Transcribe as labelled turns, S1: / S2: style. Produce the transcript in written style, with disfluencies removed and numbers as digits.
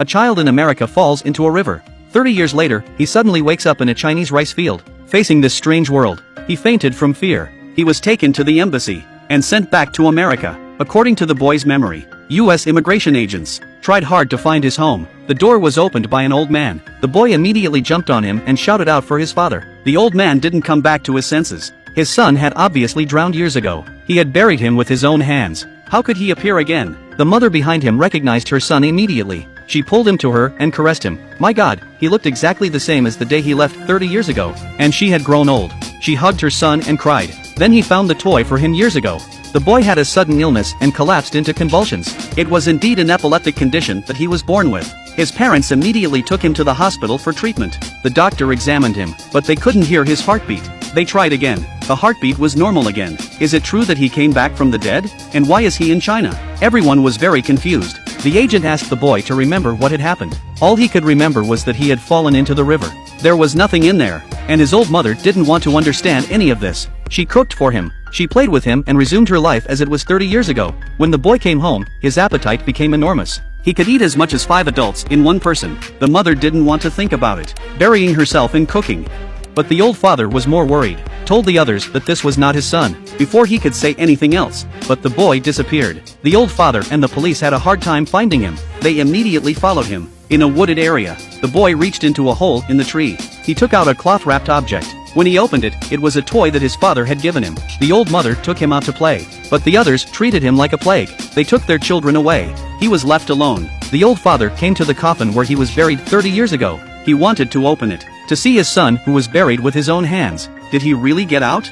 S1: A child in America falls into a river. 30 years later, he suddenly wakes up in a Chinese rice field. Facing this strange world, he fainted from fear. He was taken to the embassy and sent back to America. According to the boy's memory, U.S. immigration agents tried hard to find his home. The door was opened by an old man. The boy immediately jumped on him and shouted out for his father. The old man didn't come back to his senses. His son had obviously drowned years ago. He had buried him with his own hands. How could he appear again? The mother behind him recognized her son immediately. She pulled him to her and caressed him. My God, he looked exactly the same as the day he left 30 years ago. And she had grown old. She hugged her son and cried. Then he found the toy for him years ago. The boy had a sudden illness and collapsed into convulsions. It was indeed an epileptic condition that he was born with. His parents immediately took him to the hospital for treatment. The doctor examined him, but they couldn't hear his heartbeat. They tried again. The heartbeat was normal again. Is it true that he came back from the dead? And why is he in China? Everyone was very confused. The agent asked the boy to remember what had happened. All he could remember was that he had fallen into the river. There was nothing in there, and his old mother didn't want to understand any of this. She cooked for him, she played with him and resumed her life as it was 30 years ago. When the boy came home, his appetite became enormous. He could eat as much as 5 adults in one person. The mother didn't want to think about it, burying herself in cooking. But the old father was more worried, told the others that this was not his son, before he could say anything else. But the boy disappeared. The old father and the police had a hard time finding him. They immediately followed him. In a wooded area, the boy reached into a hole in the tree. He took out a cloth-wrapped object. When he opened it, it was a toy that his father had given him. The old mother took him out to play, but the others treated him like a plague. They took their children away. He was left alone. The old father came to the coffin where he was buried 30 years ago. He wanted to open it, to see his son who was buried with his own hands. Did he really get out?